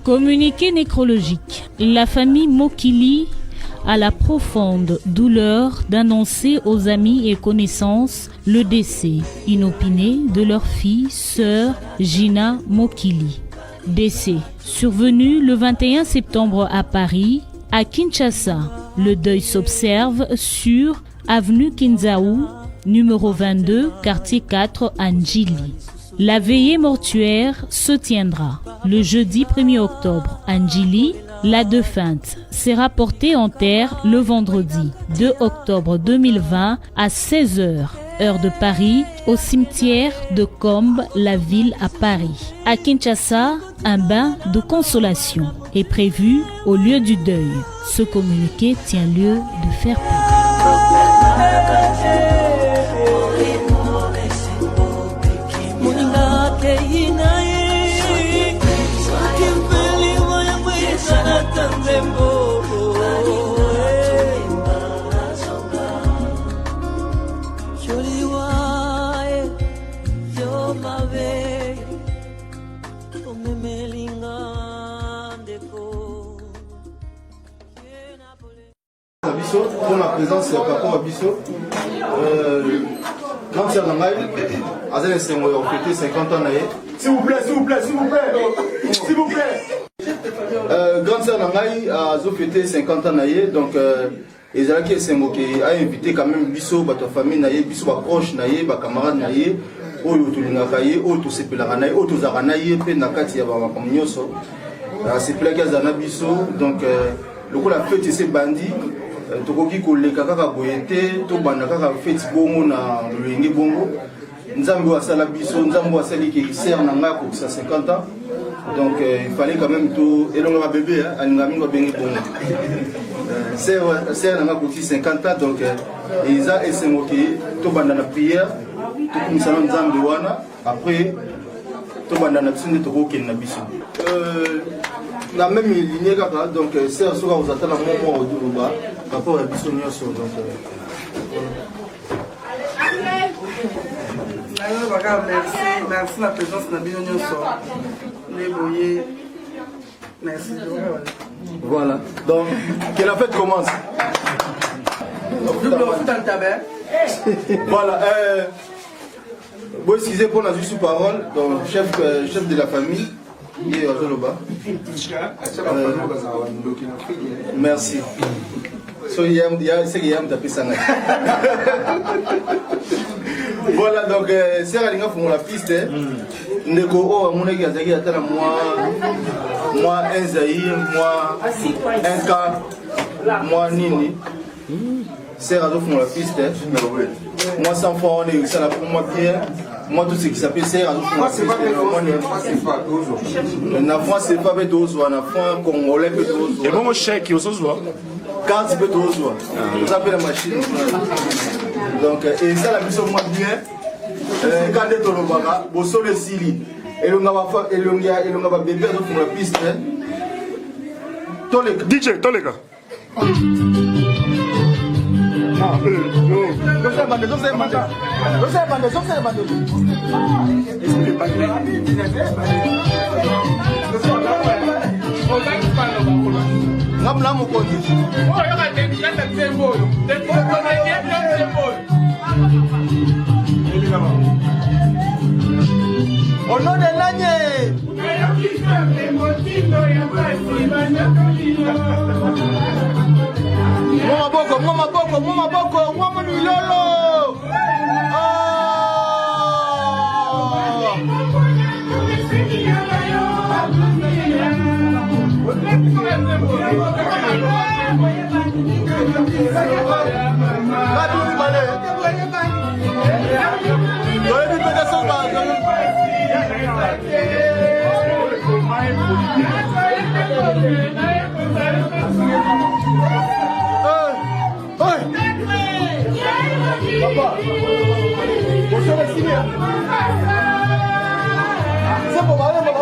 Communiqué nécrologique. La famille Mokili a la profonde douleur d'annoncer aux amis et connaissances le décès inopiné de leur fille, sœur Gina Mokili. Décès survenu le 21 septembre à Paris. À Kinshasa, le deuil s'observe sur avenue Kinzaou, numéro 22, quartier 4, à Njili. La veillée mortuaire se tiendra le jeudi 1er octobre à Njili. La défunte sera portée en terre le vendredi 2 octobre 2020 à 16h, heure de Paris, au cimetière de Combe, la ville à Paris. À Kinshasa, un bain de consolation est prévu au lieu du deuil. Ce communiqué tient lieu de faire part. Pour la présence de Papa Abisso, grande sœur Nangaï, Azel Sengo a fêté 50 ans. S'il vous plaît, s'il vous plaît, s'il vous plaît, s'il vous plaît. Grande sœur Nangaï a fêté 50 ans. Donc, Ezalaki Sengo a invité quand même Bisso, votre famille, Bisso, votre proche, votre camarade, Oyo Tulingakaye, Oyo Sepelakanaye, Oyo Tuzaranaye, Penakati Yabamakamnyoso. C'est plaqué à Bisso. Donc, le coup la fête, c'est bandit. Tokoki koleka kaka boyete to banda kaka feti bongo na lwenge bongo nzambe wasala biso nzambe wasali ki sert na nga ko 50 ans donc il fallait quand même to elonga ba bébé alinga mingo bengi bongo sert na nga ko 50 ans donc isa esengoki to banda na prière to kumsala nzambe wana après to banda na tsinde to kokena na biso la même lignée kaka donc c'est ce que vous attendez à moment au Duruba par rapport à Bissonio donc merci la présence de Bissonio merci voilà donc que la fête commence voilà vous excusez pour la juste parole donc chef de la famille. Merci. Voilà, donc c'est Ralinga pour la piste. Ndeko o amuneki azaki atala moi un Zahir, moi un cas, moi Nini. C'est Razo pour la piste. Moi sans fond on est ça pour moi bien. Moi tout ce qui s'appelle c'est Razo pour la piste. Na France c'est pas bedozo, na France congolais bedozo. Et bon chèque au soir. Quand tu peux bedozo. Ça s'appelle la machine. Donc et ça la mission moi bien. Quand tu es au Baga, bosso le Sili. Et l'on va bébé pour la piste. DJ Tolega. Au nom de l'année. Mama boko, mama nilolo. Papa, vous savez si bien. C'est pour parler, on va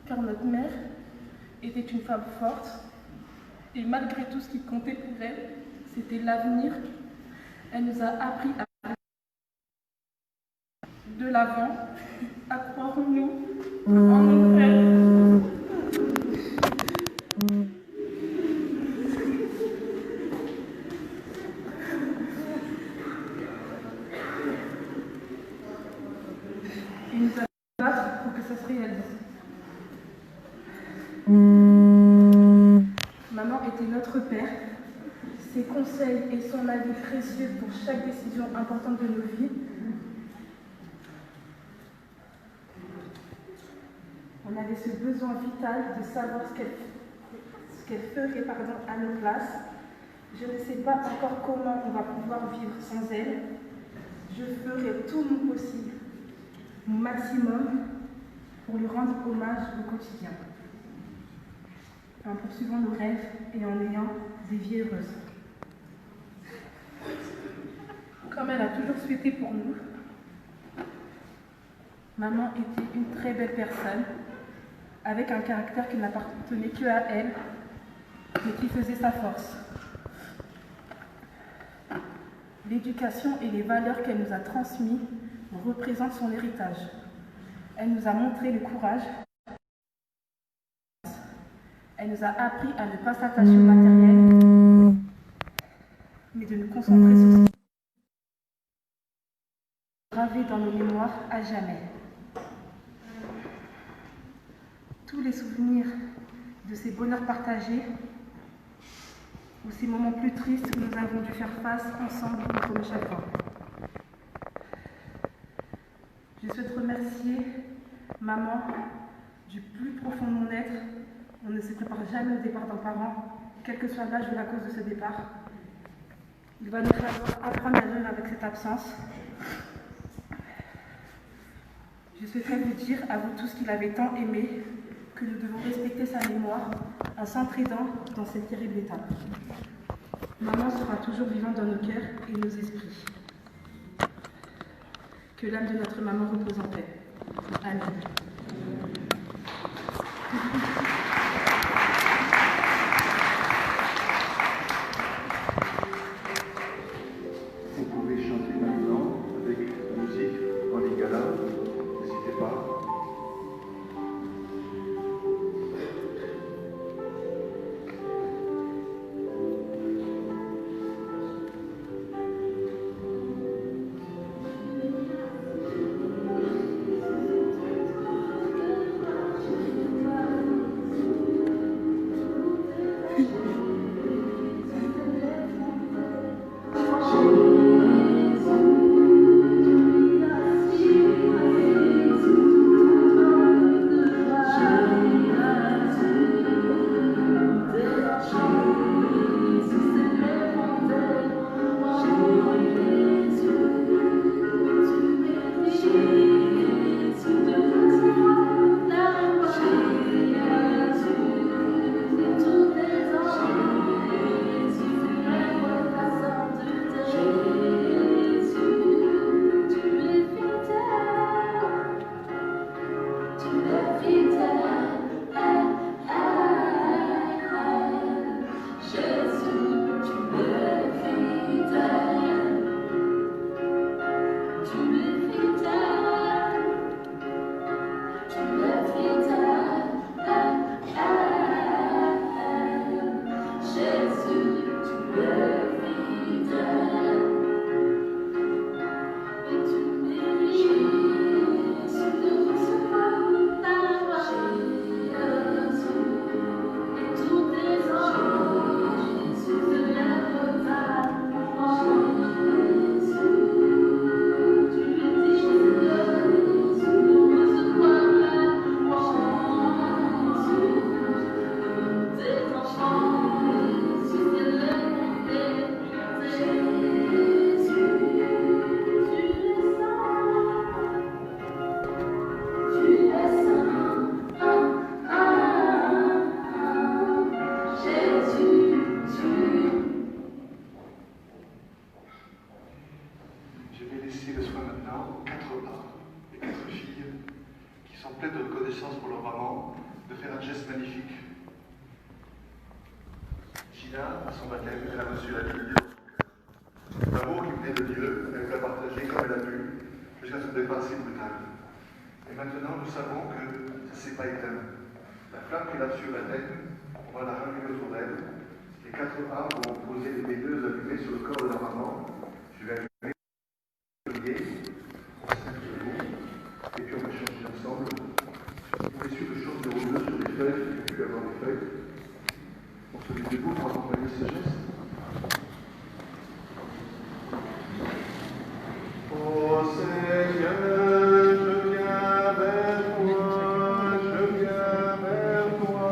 Car notre mère était une femme forte et malgré tout ce qui comptait pour elle, c'était l'avenir. Elle nous a appris à de l'avant, à croire en nous, en nos rêves. réellement. Maman était notre père. Ses conseils et son avis précieux pour chaque décision importante de nos vies. On avait ce besoin vital de savoir ce qu'elle ferait à nos places. Je ne sais pas encore comment on va pouvoir vivre sans elle. Je ferai tout mon possible, mon maximum, pour lui rendre hommage au quotidien, en poursuivant nos rêves et en ayant des vies heureuses. Comme elle a toujours souhaité pour nous, maman était une très belle personne, avec un caractère qui n'appartenait que à elle, mais qui faisait sa force. L'éducation et les valeurs qu'elle nous a transmises représentent son héritage. Elle nous a montré le courage. Elle nous a appris à ne pas s'attacher au matériel, mais de nous concentrer sur ce qui est gravé dans nos mémoires à jamais. Tous les souvenirs de ces bonheurs partagés ou ces moments plus tristes que nous avons dû faire face ensemble contre nos chagrins. Je souhaite remercier maman du plus profond de mon être. On ne se prépare jamais au départ d'un parent, quel que soit l'âge ou la cause de ce départ. Il va nous falloir apprendre à vivre avec cette absence. Je souhaiterais vous dire à vous tous qu'il avait tant aimé, que nous devons respecter sa mémoire en s'entraidant dans cette terrible étape. Maman sera toujours vivante dans nos cœurs et nos esprits. Que l'âme de notre maman repose en paix. Amen. Vous pouvez chanter maintenant avec la musique en lingala. N'hésitez pas. Pour leur maman, de faire un geste magnifique. Gina, à son baptême, elle a reçu la vie de Dieu. L'amour qui venait de Dieu, elle l'a partagé comme elle a pu, jusqu'à son départ si brutal. Et maintenant, nous savons que ça ne s'est pas éteint. La flamme qu'elle a sur la tête, on va la rallumer autour d'elle. Les 4 arbres vont poser les deux allumés sur le corps de la maman. Je vais allumer, on se met debout, et puis on va changer ensemble. On est sur le champ numéro 2 sur les feuilles, il faut plus avoir des feuilles. On se met debout pour accompagner ce geste. Oh Seigneur, je viens vers toi, je viens vers toi,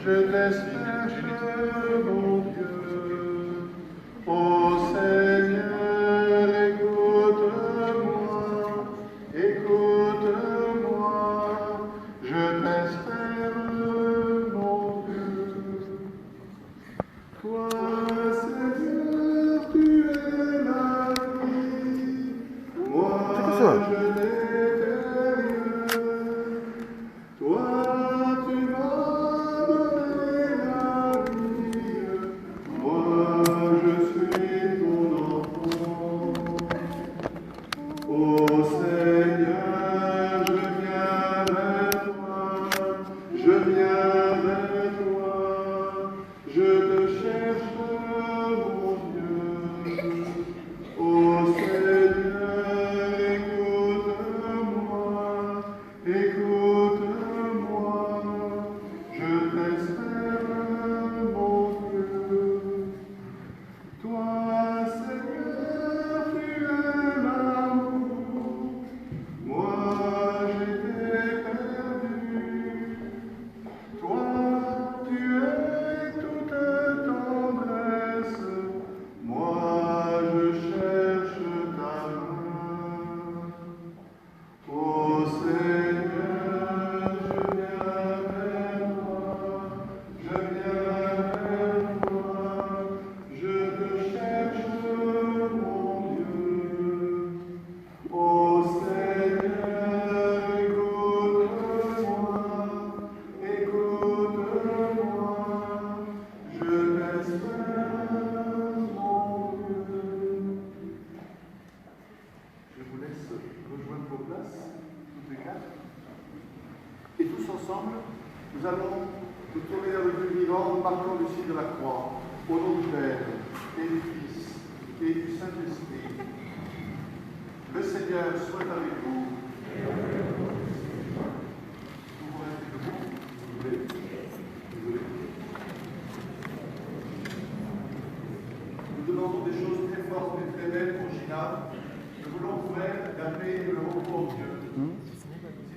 je t'espère, mon Dieu. Oh Seigneur, écoute-moi, écoute-moi, je t'espère, mon Dieu. Toi, Seigneur, tu es la vie, moi je l'éternel. Toi, tu m'as donné la vie, moi je suis ton enfant. Ô Seigneur, je viens vers toi, je viens vers toi, je te cherche, mon Dieu. Ô Seigneur, écoute-moi, écoute-moi, je t'espère, mon Dieu. Toi, Seigneur, tu es l'amour, moi j'étais perdu. Toi, tu es toute tendresse, moi je cherche ta main. Ô Seigneur, je viens vers toi, je viens vers toi, je te cherche, mon Dieu. Ô Seigneur, écoute-moi, écoute-moi, je t'espère, mon Dieu. Je vous laisse rejoindre vos places, toutes les quatre. Et tous ensemble, nous allons nous tourner vers le Dieu vivant en marquant le signe de la croix, au nom du Père, et du Fils, et du Saint-Esprit. Le Seigneur soit avec vous. Vous restez debout, si vous voulez. Désolé. Nous demandons des choses très fortes et très belles pour Gina. Nous voulons pour elle la paix et le repos en Dieu. Si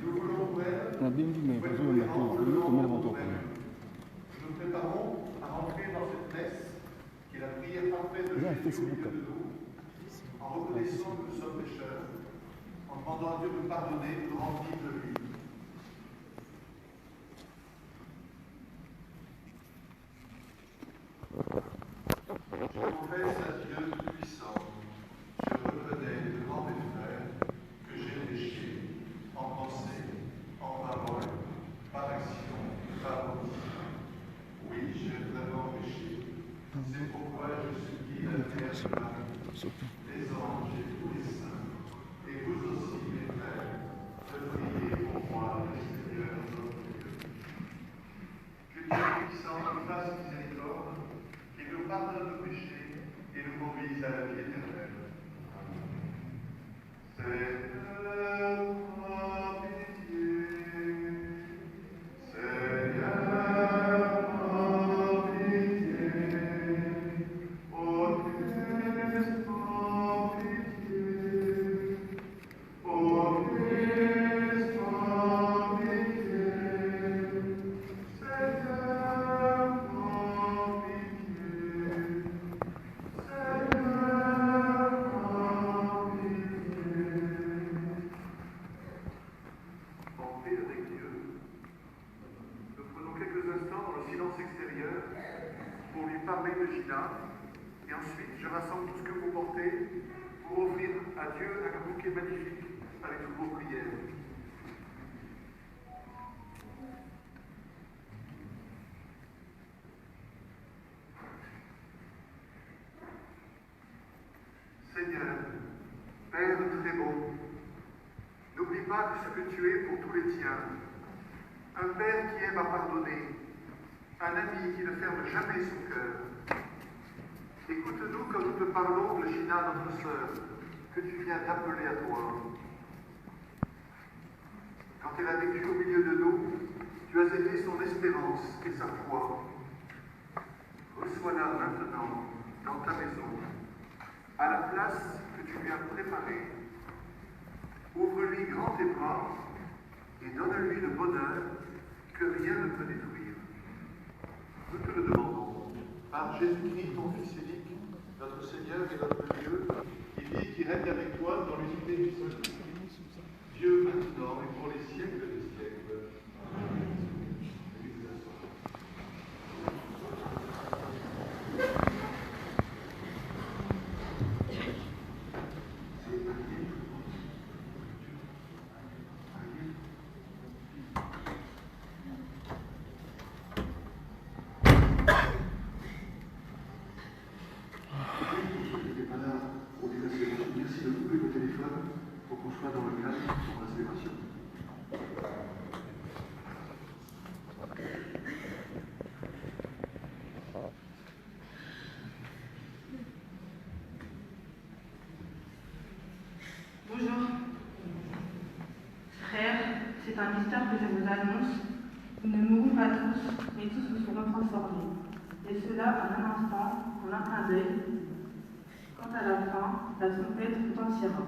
nous voulons pour elle, nous nous préparons à rentrer dans cette messe qui est la prière parfaite de Jésus au milieu de nous, en reconnaissant que nous sommes pécheurs, en demandant à Dieu de nous pardonner, de nous remplir de lui. Je confesse à Dieu Tout-Puissant, je reconnais devant mes frères que j'ai péché en pensée, en parole, par action, par omission. Oui, j'ai vraiment péché. C'est pourquoi je supplie la Vierge Marie, les anges et tous les saints, et vous aussi, mes frères, de prier pour moi, le Seigneur notre Dieu. Que Dieu Tout-Puissant nous fasse miséricorde, qu'il nous pardonne nos péchés et nous conduise à la vie éternelle. Seigneur, prends pitié. Seigneur, prends pitié. Ô Christ, prends pitié. Ô Christ, prends pitié. Seigneur, prends pitié. Seigneur, prends pitié. En paix avec Dieu, nous prenons quelques instants dans le silence extérieur pour lui parler de Gina, et ensuite je rassemble tout ce que vous portez pour offrir à Dieu un bouquet magnifique avec toutes vos prières. Seigneur, Père très bon, n'oublie pas ce que tu es pour tous les tiens. Un Père qui aime à pardonner, un ami qui ne ferme jamais son cœur. Écoute-nous quand nous te parlons de Gina, notre sœur, que tu viens d'appeler à toi. Quand Quand elle a vécu au milieu de nous, tu as été son espérance et sa foi. Reçois-la maintenant dans ta maison, à la place que tu lui as préparée. Ouvre-lui grand tes bras et donne-lui le bonheur que rien ne peut détruire. Nous te le demandons, par Jésus-Christ, ton Fils unique, notre Seigneur et notre Dieu, qui vit, qui règne avec toi dans l'unité du Saint-Esprit, Dieu maintenant et pour les siècles des siècles. Merci de couper le téléphone pour qu'on soit dans le cadre de son respiration. Bonjour. Frères, c'est un mystère que je vous annonce. Nous ne mourrons pas tous, mais tous nous serons transformés. Et cela en un instant, en un clin d'œil. Quant à la fin, la trompette retentira.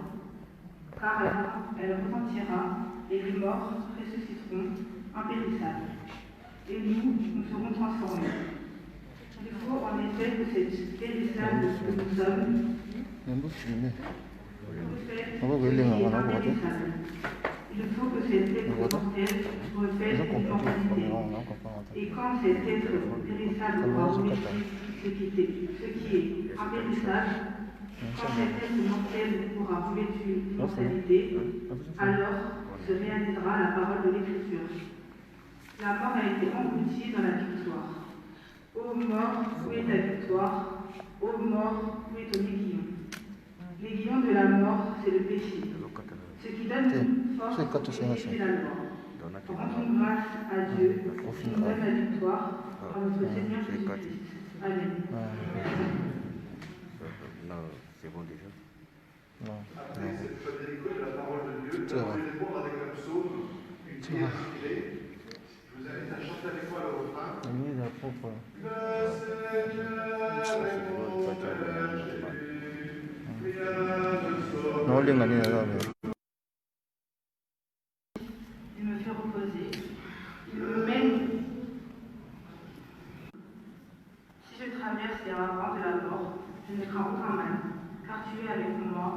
Car elle retentira, et les morts ressusciteront impérissables. Et nous serons transformés. Il faut en effet que cette périssable que nous sommes il faut que cet être mortel reflète l'immortalité. Et quand cet être périssable aura revêtu ce qui est impérissable, quand cet être mortel aura revêtu l'immortalité, alors se réalisera la parole de l'Écriture. La mort a été engloutie dans la victoire. Ô mort, où est ta victoire? Ô mort, où est ton aiguillon? L'aiguillon de la mort, c'est le péché. Ce qui donne force au péché, c'est la loi. Rendons grâce à Dieu qui nous donne la victoire par notre Seigneur Jésus-Christ. Amen. Non, c'est bon déjà. Non. Après cette Federico de la parole de Dieu, nous allons répondre avec un psaume, une prière inspirée. Je vous invite à chanter avec moi le refrain. Le Seigneur est mon berger, rien ne sauve. Il me fait reposer. Il me mène. Si je traverse les ravins de la mort, je ne crains aucun mal, car tu es avec moi.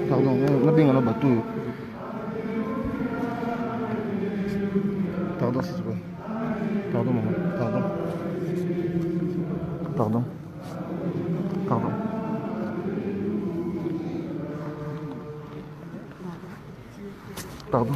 Pardon, on a battu. Pardon, s'il te plaît. Pardon, maman. Pardon. Pardon. Pardon. Pardon.